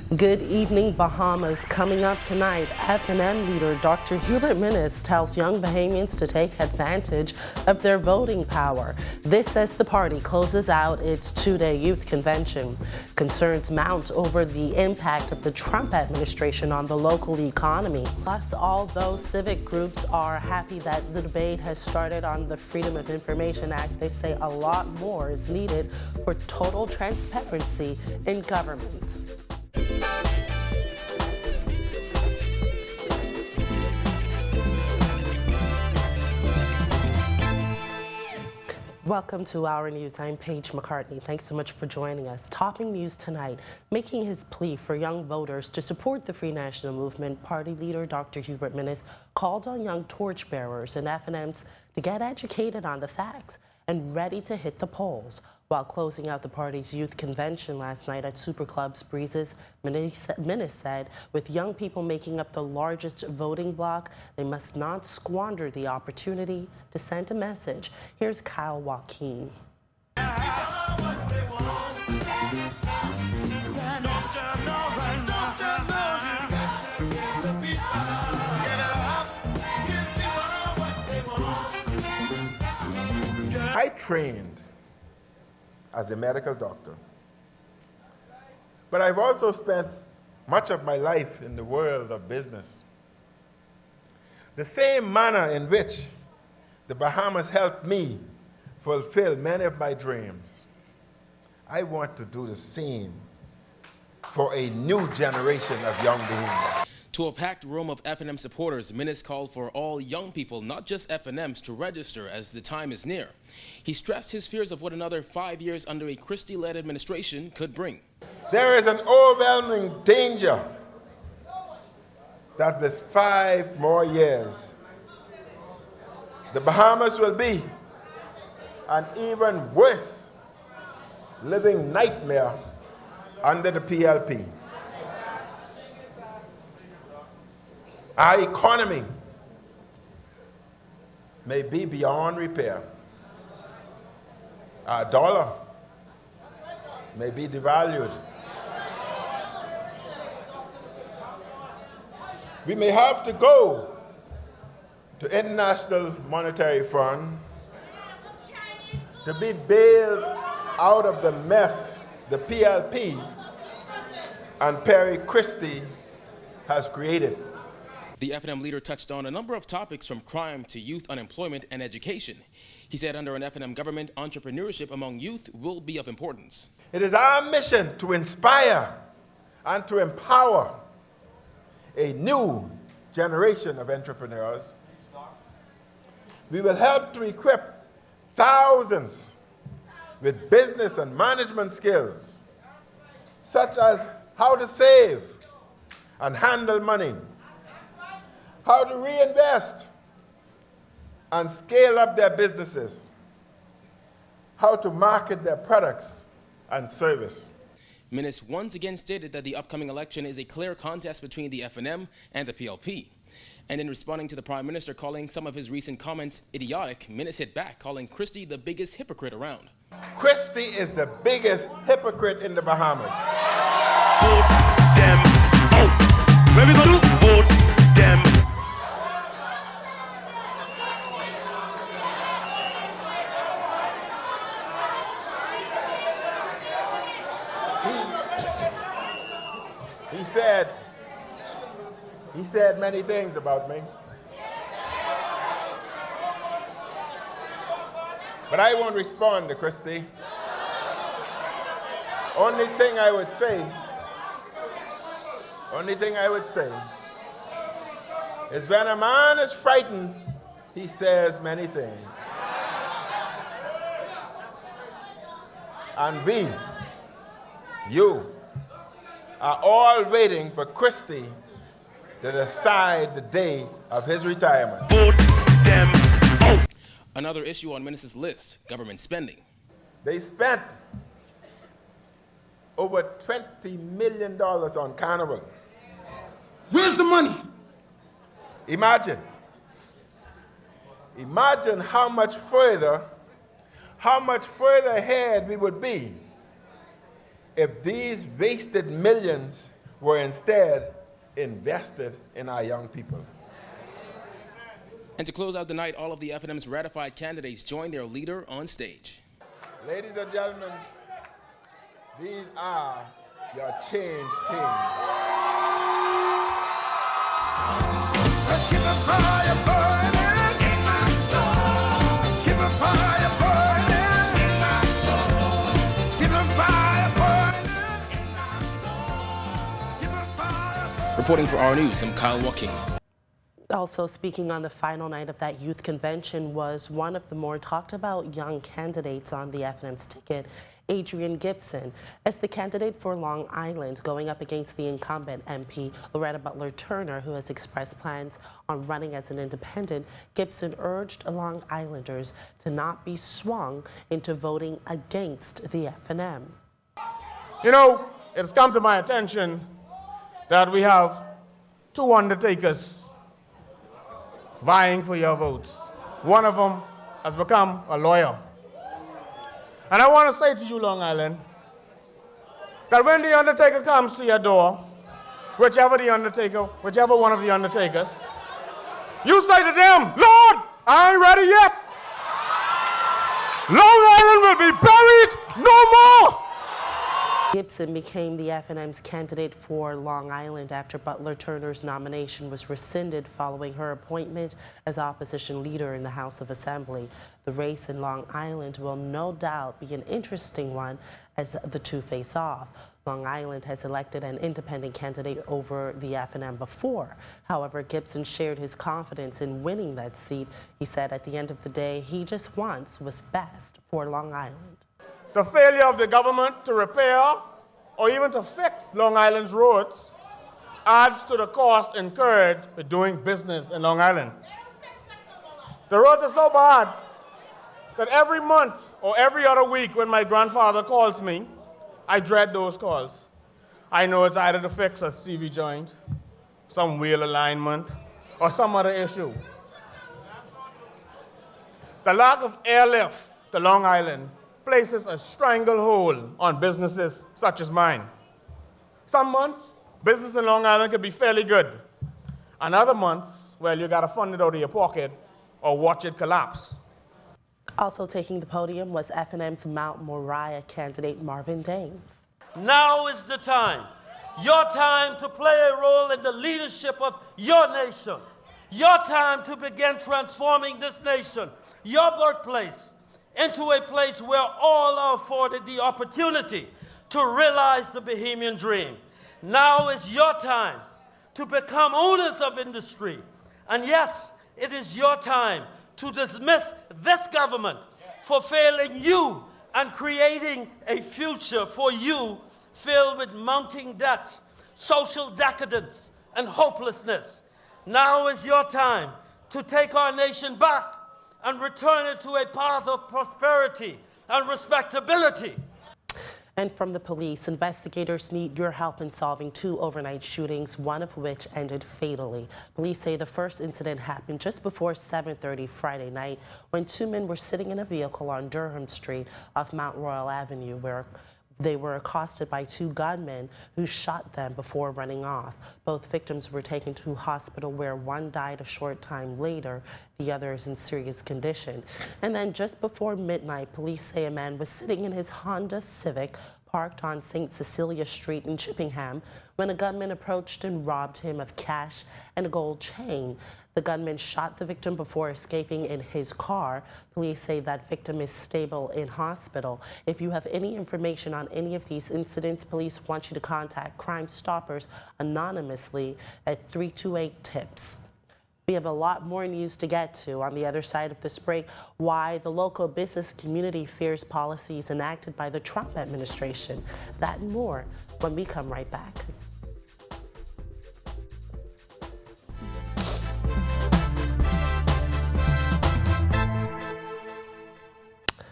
Good evening, Bahamas. Coming up tonight, F&M leader Dr. Hubert Minnis tells young Bahamians to take advantage of their voting power. This as the party closes out its two-day youth convention. Concerns mount over the impact of the Trump administration on the local economy. Plus, although civic groups are happy that the debate has started on the Freedom of Information Act, they say a lot more is needed for total transparency in government. Welcome to Our News. I'm Paige McCartney. Thanks so much for joining us. Topping news tonight, making his plea for young voters to support the Free National Movement, party leader Dr. Hubert Minnis called on young torchbearers and F&Ms to get educated on the facts and ready to hit the polls. While closing out the party's youth convention last night at Super Club's Breezes, Minnis said, with young people making up the largest voting bloc, they must not squander the opportunity to send a message. Here's Kyle Joaquin. I trained as a medical doctor, but I've also spent much of my life in the world of business. The same manner in which the Bahamas helped me fulfill many of my dreams, I want to do the same for a new generation of young Bahamians. To a packed room of F&M supporters, Minnis called for all young people, not just F&Ms, to register as the time is near. He stressed his fears of what another 5 years under a Christie-led administration could bring. There is an overwhelming danger that with 5 more years, the Bahamas will be an even worse living nightmare under the PLP. Our economy may be beyond repair. Our dollar may be devalued. We may have to go to International Monetary Fund to be bailed out of the mess the PLP and Perry Christie has created. The F&M leader touched on a number of topics from crime to youth unemployment and education. He said under an F&M government, entrepreneurship among youth will be of importance. It is our mission to inspire and to empower a new generation of entrepreneurs. We will help to equip thousands with business and management skills, such as how to save and handle money, how to reinvest and scale up their businesses, how to market their products and service. Minnis once again stated that the upcoming election is a clear contest between the F&M and the PLP. And in responding to the Prime Minister calling some of his recent comments idiotic, Minnis hit back, calling Christie the biggest hypocrite around. Christie is the biggest hypocrite in the Bahamas. Vote them out. Where we gonna do? Vote them. He said many things about me. But I won't respond to Christie. Only thing I would say is when a man is frightened, he says many things. And we, you, are all waiting for Christie to decide the day of his retirement. Vote them out. Another issue on Minnis' list, government spending. They spent over $20 million on Carnival. Where's the money? Imagine how much further ahead we would be if these wasted millions were instead invested in our young people. And to close out the night, all of the FNM's ratified candidates joined their leader on stage. Ladies and gentlemen, these are your change team. Keep a fire burning in my soul. Keep a fire burning in my soul. Keep a fire burning in my soul. Keep a fire burning. Reporting for our news, I'm Kyle Walking. Also speaking on the final night of that youth convention was one of the more talked about young candidates on the FNM's ticket, Adrien Gibson, as the candidate for Long Island going up against the incumbent MP Loretta Butler Turner, who has expressed plans on running as an independent. Gibson urged Long Islanders to not be swung into voting against the FNM. You know, it's come to my attention that we have two undertakers vying for your votes. One of them has become a lawyer. And I want to say to you, Long Island, that when the undertaker comes to your door, whichever one of the undertakers, you say to them, Lord, I ain't ready yet. Long Island will be buried no more. Gibson became the FNM's candidate for Long Island after Butler Turner's nomination was rescinded following her appointment as opposition leader in the House of Assembly. The race in Long Island will no doubt be an interesting one as the two face off. Long Island has elected an independent candidate over the FNM before. However, Gibson shared his confidence in winning that seat. He said at the end of the day, he just wants what's best for Long Island. The failure of the government to repair or even to fix Long Island's roads adds to the cost incurred with doing business in Long Island. The roads are so bad that every month or every other week when my grandfather calls me, I dread those calls. I know it's either to fix a CV joint, some wheel alignment, or some other issue. The lack of airlift to Long Island places a stranglehold on businesses such as mine. Some months, business in Long Island can be fairly good. And other months, well, you gotta fund it out of your pocket or watch it collapse. Also taking the podium was FNM's Mount Moriah candidate Marvin Dames. Now is the time, your time to play a role in the leadership of your nation, your time to begin transforming this nation, your birthplace, into a place where all are afforded the opportunity to realize the Bahamian dream. Now is your time to become owners of industry. And yes, it is your time to dismiss this government for failing you and creating a future for you filled with mounting debt, social decadence, and hopelessness. Now is your time to take our nation back and return it to a path of prosperity and respectability. And from the police, investigators need your help in solving two overnight shootings, one of which ended fatally. Police say the first incident happened just before 7:30 Friday night when two men were sitting in a vehicle on Durham Street off Mount Royal Avenue where they were accosted by two gunmen who shot them before running off. Both victims were taken to hospital where one died a short time later. The other is in serious condition. And then just before midnight, police say a man was sitting in his Honda Civic parked on St. Cecilia Street in Chippingham when a gunman approached and robbed him of cash and a gold chain. The gunman shot the victim before escaping in his car. Police say that victim is stable in hospital. If you have any information on any of these incidents, police want you to contact Crime Stoppers anonymously at 328-TIPS. We have a lot more news to get to on the other side of this break. Why the local business community fears policies enacted by the Trump administration. That and more when we come right back.